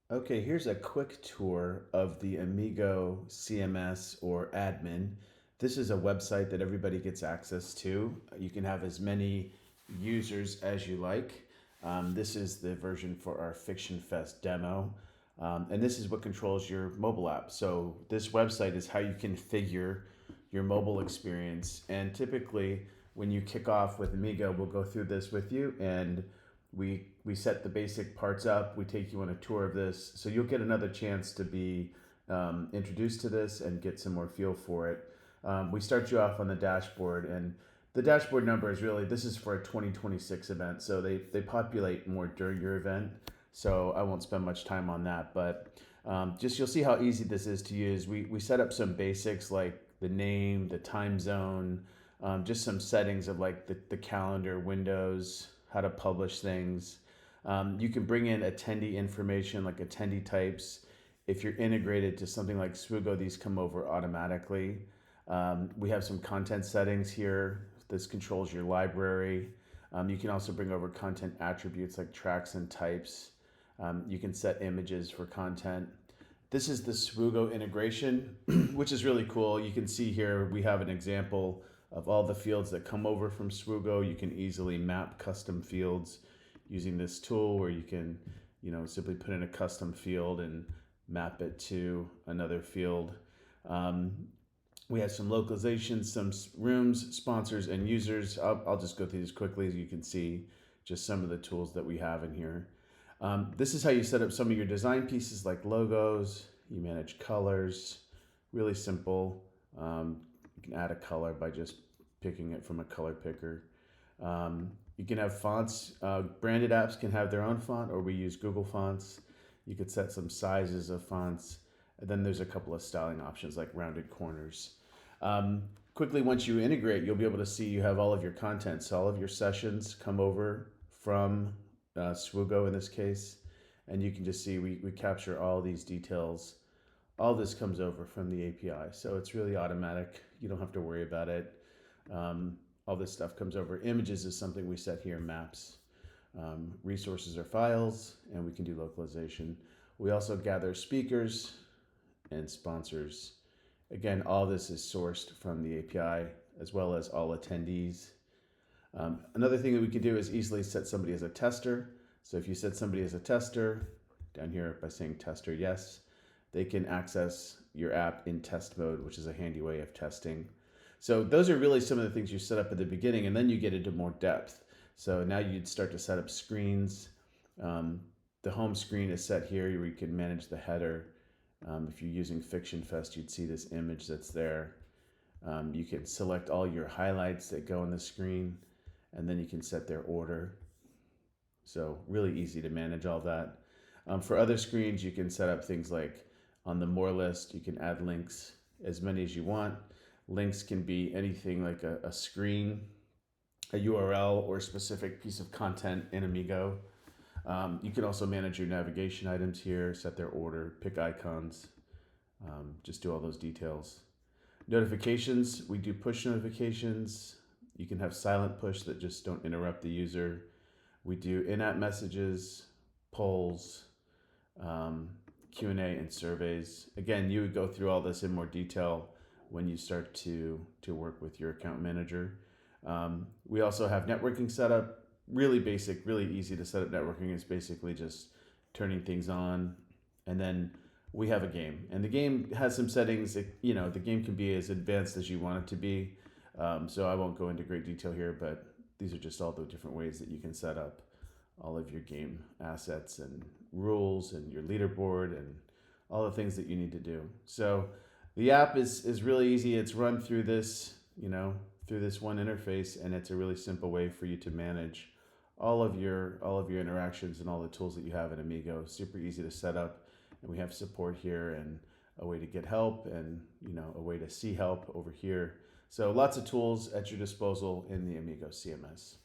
Okay, here's a quick tour of the Amego CMS or admin. This is a website that everybody gets access to. You can have as many users as you like. This is the version for our Fiction Fest demo. And this is what controls your mobile app. So this website is how you configure your mobile experience. And typically, when you kick off with Amigo, we'll go through this with you, and we set the basic parts up. We take you on a tour of this, so you'll get another chance to be introduced to this and get some more feel for it. We start you off on the dashboard, and the dashboard number is really, this is for a 2026 event, so they populate more during your event. So I won't spend much time on that, but just you'll see how easy this is to use. We set up some basics like the name, the time zone, just some settings of like the calendar windows, how to publish things. You can bring in attendee information like attendee types. If you're integrated to something like Swoogo, these come over automatically. We have some content settings here. This controls your library. You can also bring over content attributes like tracks and types. You can set images for content. This is the Swoogo integration, which is really cool. You can see here we have an example of all the fields that come over from Swoogo. You can easily map custom fields using this tool, where you can, simply put in a custom field and map it to another field. We have some localizations, some rooms, sponsors, and users. I'll just go through these quickly, as you can see just some of the tools that we have in here. This is how you set up some of your design pieces like logos. You manage colors, really simple. You can add a color by just picking it from a color picker. You can have fonts. Branded apps can have their own font, or we use Google Fonts. You could set some sizes of fonts. And then there's a couple of styling options like rounded corners. Quickly, once you integrate, you'll be able to see you have all of your content. So all of your sessions come over from Swoogo in this case. And you can just see we capture all these details. All this comes over from the API. So it's really automatic. You don't have to worry about it. All this stuff comes over. Images is something we set here, maps. Resources are files, and we can do localization. We also gather speakers and sponsors. Again, all this is sourced from the API, as well as all attendees. Another thing that we can do is easily set somebody as a tester. So if you set somebody as a tester, down here by saying tester yes, they can access your app in test mode, which is a handy way of testing. So those are really some of the things you set up at the beginning, and then you get into more depth. So now you'd start to set up screens. The home screen is set here where you can manage the header. If you're using Fiction Fest, you'd see this image that's there. You can select all your highlights that go on the screen, and then you can set their order. So really easy to manage all that. For other screens, you can set up things like on the more list, you can add links, as many as you want. Links can be anything like a screen, a URL, or a specific piece of content in Amigo. You can also manage your navigation items here, set their order, pick icons, just do all those details. Notifications, we do push notifications. You can have silent push that just don't interrupt the user. We do in-app messages, polls, Q&A, and surveys. Again, you would go through all this in more detail when you start to work with your account manager. We also have networking set up. Really basic, really easy to set up networking. It's basically just turning things on. And then we have a game. And the game has some settings. The game can be as advanced as you want it to be. So I won't go into great detail here, but these are just all the different ways that you can set up all of your game assets and rules and your leaderboard and all the things that you need to do. So the app is really easy. It's run through this, through this one interface, and it's a really simple way for you to manage all of your interactions and all the tools that you have in Amigo. Super easy to set up, and we have support here and a way to get help, and a way to see help over here. So lots of tools at your disposal in the Amego CMS.